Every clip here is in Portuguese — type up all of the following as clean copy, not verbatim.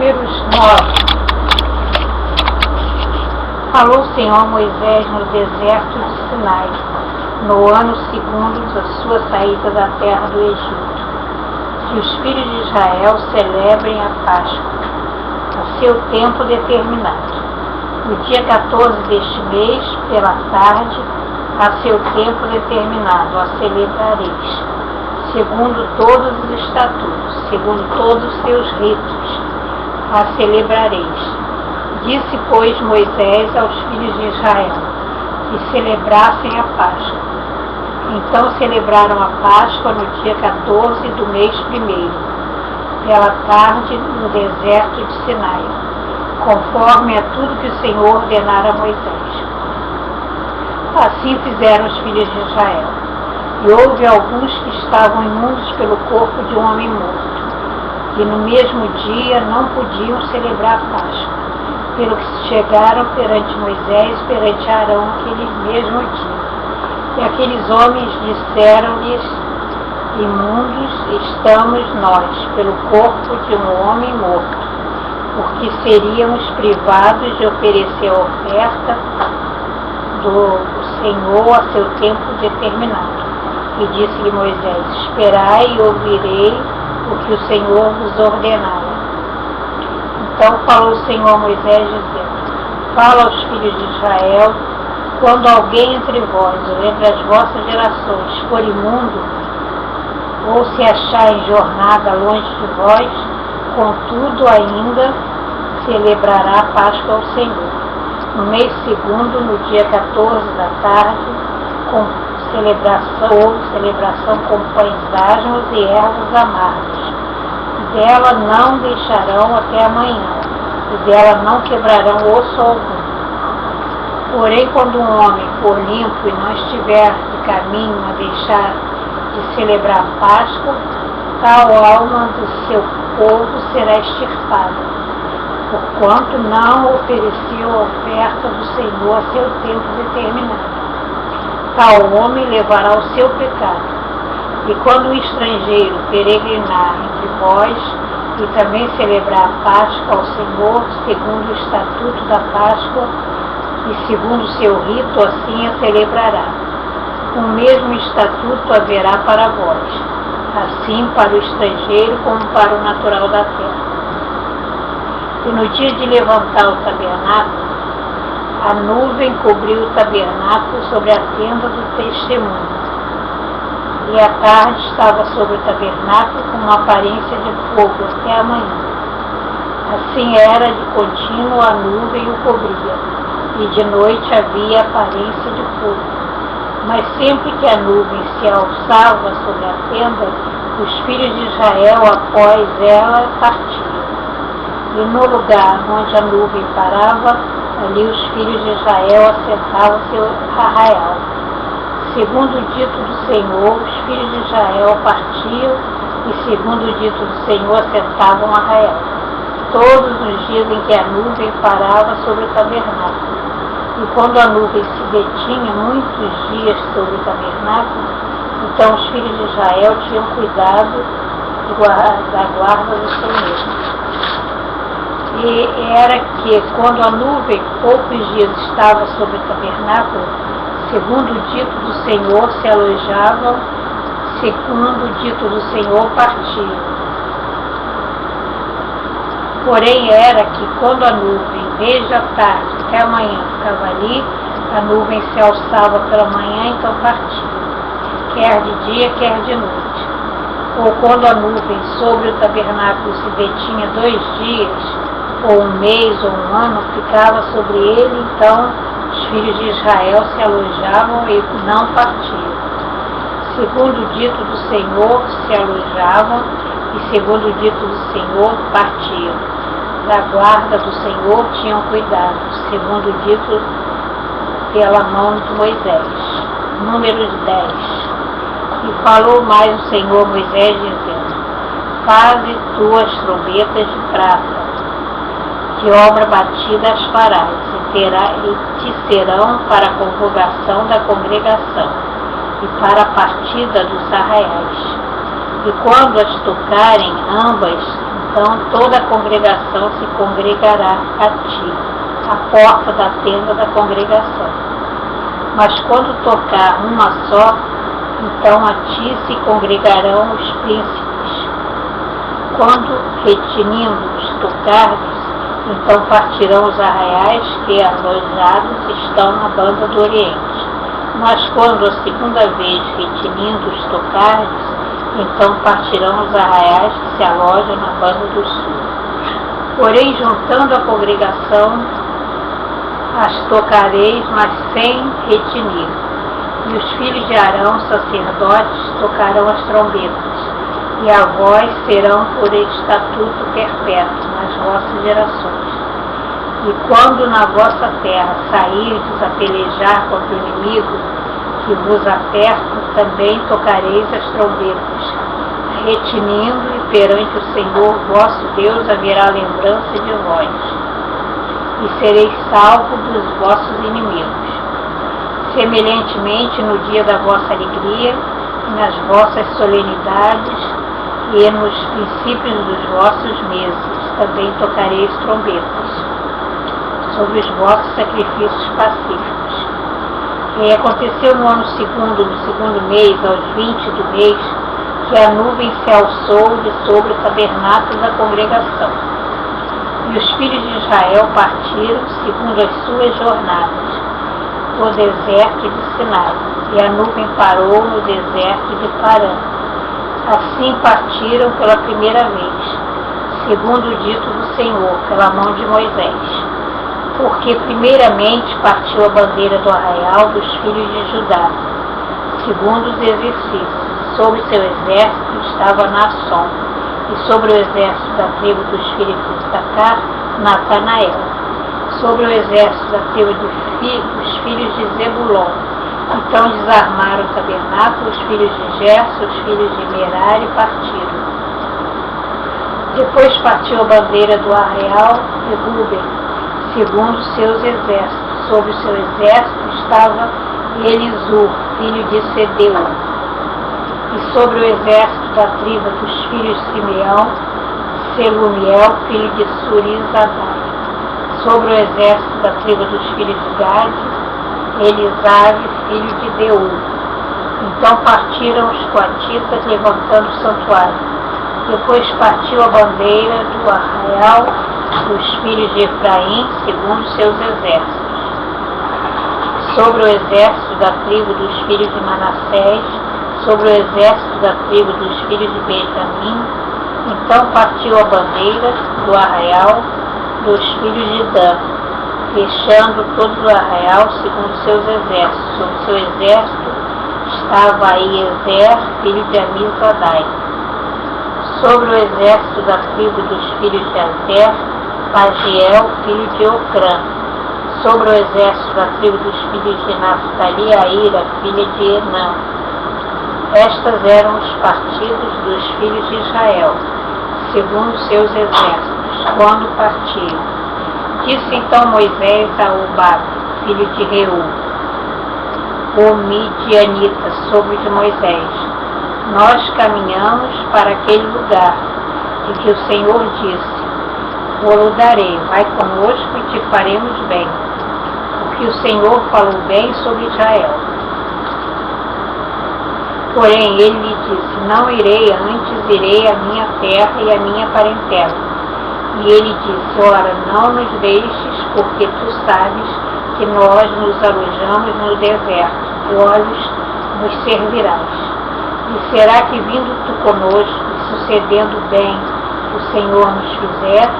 Números 9. Falou o Senhor a Moisés no deserto de Sinai, no ano segundo da sua saída da terra do Egito, que os filhos de Israel celebrem a Páscoa, a seu tempo determinado. No dia 14 deste mês, pela tarde, a seu tempo determinado, a celebrareis, segundo todos os estatutos, segundo todos os seus ritos, a celebrareis. Disse, pois, Moisés aos filhos de Israel, que celebrassem a Páscoa. Então celebraram a Páscoa no dia 14 do mês primeiro, pela tarde, no deserto de Sinai, conforme a tudo que o Senhor ordenara a Moisés. Assim fizeram os filhos de Israel. E houve alguns que estavam imundos pelo corpo de um homem morto, e no mesmo dia não podiam celebrar a Páscoa, pelo que chegaram perante Moisés, perante Arão, aquele mesmo dia. E aqueles homens disseram-lhes, imundos estamos nós, pelo corpo de um homem morto, porque seríamos privados de oferecer a oferta do Senhor a seu tempo determinado. E disse-lhe Moisés, esperai e ouvirei o que o Senhor vos ordenara. Então falou o Senhor a Moisés, dizendo, fala aos filhos de Israel, quando alguém entre vós, ou entre as vossas gerações, for imundo, ou se achar em jornada longe de vós, contudo ainda celebrará a Páscoa ao Senhor. No mês segundo, no dia 14 da tarde, com celebração com pães asmos e ervas amargas. Dela não deixarão até amanhã, e dela não quebrarão osso algum. Porém, quando um homem for limpo e não estiver de caminho a deixar de celebrar a Páscoa, tal alma do seu povo será extirpada, porquanto não ofereceu a oferta do Senhor a seu tempo determinado. Tal homem levará o seu pecado. E quando o estrangeiro peregrinar entre vós e também celebrar a Páscoa ao Senhor, segundo o estatuto da Páscoa e segundo o seu rito, assim a celebrará. O mesmo estatuto haverá para vós, assim para o estrangeiro como para o natural da terra. E no dia de levantar o tabernáculo, a nuvem cobriu o tabernáculo sobre a tenda do testemunho. E a tarde estava sobre o tabernáculo com uma aparência de fogo até amanhã. Assim era de contínuo a nuvem o cobria, e de noite havia aparência de fogo. Mas sempre que a nuvem se alçava sobre a tenda, os filhos de Israel após ela partiam. E no lugar onde a nuvem parava, ali os filhos de Israel assentavam seu arraial. Segundo o dito do Senhor, os filhos de Israel partiam e segundo o dito do Senhor assentavam arraial, todos os dias em que a nuvem parava sobre o tabernáculo. E quando a nuvem se detinha muitos dias sobre o tabernáculo, então os filhos de Israel tinham cuidado da guarda do Senhor. E era que, quando a nuvem poucos dias estava sobre o tabernáculo, segundo o dito do Senhor se alojavam, segundo o dito do Senhor partiam. Porém era que, quando a nuvem, desde a tarde até a manhã, ficava ali, a nuvem se alçava pela manhã, então partia, quer de dia, quer de noite. Ou quando a nuvem sobre o tabernáculo se detinha 2 dias, ou 1 mês, ou 1 ano, ficava sobre ele, então os filhos de Israel se alojavam e não partiam. Segundo o dito do Senhor se alojavam, e segundo o dito do Senhor partiam. Da guarda do Senhor tinham cuidado, segundo o dito pela mão de Moisés. Números 10. E falou mais o Senhor a Moisés, dizendo, faze tuas trombetas de prata, de obra batida as farás, e te serão para a convocação da congregação, e para a partida dos arraiais. E quando as tocarem ambas, então toda a congregação se congregará a ti, à porta da tenda da congregação. Mas quando tocar uma só, então a ti se congregarão os príncipes. Quando retinindo-os tocardes, então partirão os arraiais que alojados estão na banda do Oriente. Mas quando a segunda vez retinindo-os tocardes, então partirão os arraiais que se alojam na banda do sul. Porém, juntando a congregação, as tocareis, mas sem retinir. E os filhos de Arão, sacerdotes, tocarão as trombetas, e a vós serão por estatuto perpétuo nas vossas gerações. E quando na vossa terra sairdes a pelejar contra o inimigo que vos aperta, também tocareis as trombetas, retinindo, e perante o Senhor vosso Deus haverá lembrança de vós, e sereis salvos dos vossos inimigos. Semelhantemente, no dia da vossa alegria, nas vossas solenidades e nos princípios dos vossos meses, também tocareis trombetas sobre os vossos sacrifícios pacíficos. E aconteceu no ano segundo, no segundo mês, aos 20 do mês, que a nuvem se alçou de sobre o tabernáculo da congregação. E os filhos de Israel partiram, segundo as suas jornadas, do deserto de Sinai, e a nuvem parou no deserto de Parã. Assim partiram pela primeira vez, segundo o dito do Senhor, pela mão de Moisés. Porque primeiramente partiu a bandeira do arraial dos filhos de Judá, segundo os exercícios. Sobre seu exército estava Naasson, e sobre o exército da tribo dos filhos de Issacar, Natanael. Sobre o exército da tribo dos filhos de Zebulon. Então desarmaram o tabernáculo os filhos de Gerson, os filhos de Merari, e partiram. Depois partiu a bandeira do arraial de Ruben, segundo seus exércitos. Sobre o seu exército estava Elisur, filho de Sedeu. E sobre o exército da tribo dos filhos de Simeão, Selumiel, filho de Surizadai. Sobre o exército da tribo dos filhos de Gade, Elisabe, filho de Deu. Então partiram os coatitas, levantando o santuário. Depois partiu a bandeira do arraial dos filhos de Efraim, segundo seus exércitos. Sobre o exército da tribo dos filhos de Manassés, sobre o exército da tribo dos filhos de Benjamim, então partiu a bandeira do arraial dos filhos de Dan, fechando todo o arraial segundo seus exércitos. Sobre seu exército estava Aiezer, filho de Amizadai. Sobre o exército da tribo dos filhos de Azer, Pagiel, filho de Ocrã. Sobre o exército da tribo dos filhos de Naphtali, Aira, filha de Enã. Estas eram os partidos dos filhos de Israel, segundo seus exércitos, quando partiram. Disse então Moisés a Obabe, filho de Reu, o midianita, sobre de Moisés: nós caminhamos para aquele lugar, em que o Senhor disse: vou-lo darei, vai conosco e te faremos bem, porque o Senhor falou bem sobre Israel. Porém ele lhe disse: não irei, antes irei à minha terra e à minha parentela. E ele disse: ora, não nos deixes, porque tu sabes que nós nos alojamos no deserto, olhos nos servirás. E será que vindo tu conosco, e sucedendo bem, o Senhor nos fizer,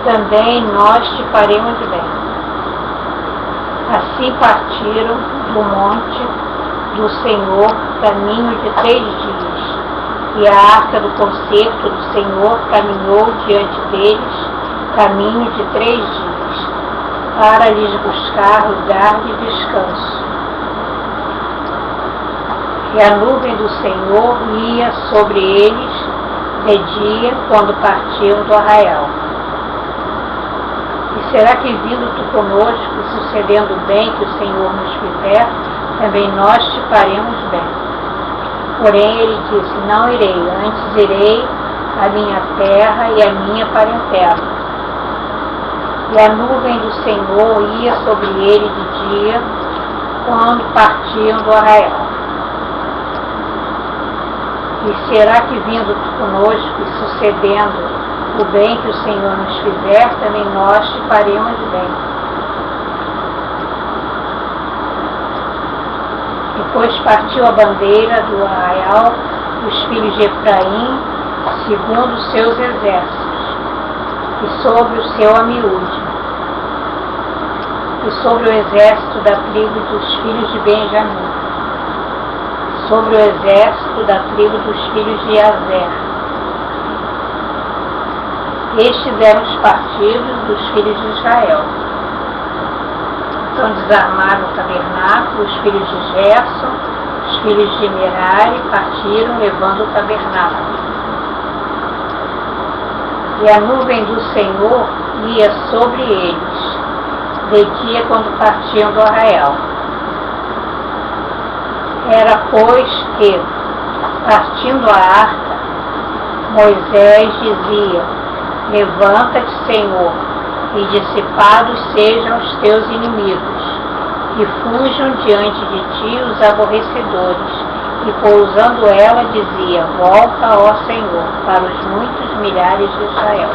também nós te faremos bem. Assim partiram do monte do Senhor, caminho de 3 dias, e a arca do concerto do Senhor caminhou diante deles, caminho de 3 dias, para lhes buscar lugar de descanso. E a nuvem do Senhor ia sobre eles de dia, quando partiam do arraial. E será que vindo tu conosco, e sucedendo bem que o Senhor nos fizer, também nós te faremos bem? Porém ele disse: não irei, antes irei a minha terra e a minha parentela. E a nuvem do Senhor ia sobre ele de dia, quando partiam do arraial. E será que vindo conosco e sucedendo o bem que o Senhor nos fizer, também nós te faremos bem. Depois partiu a bandeira do arraial dos filhos de Efraim, segundo os seus exércitos, e sobre o seu amiúde, e sobre o exército da tribo dos filhos de Benjamim, sobre o exército da tribo dos filhos de Azer. Estes eram os partidos dos filhos de Israel. Então desarmaram o tabernáculo, os filhos de Gerson, os filhos de Merari partiram levando o tabernáculo. E a nuvem do Senhor ia sobre eles, de dia quando partiam do arraial. Era, pois, que, partindo a arca, Moisés dizia: levanta-te, Senhor, e dissipados sejam os teus inimigos, e fujam diante de ti os aborrecedores. E pousando ela, dizia: volta, ó Senhor, para os muitos milhares de Israel.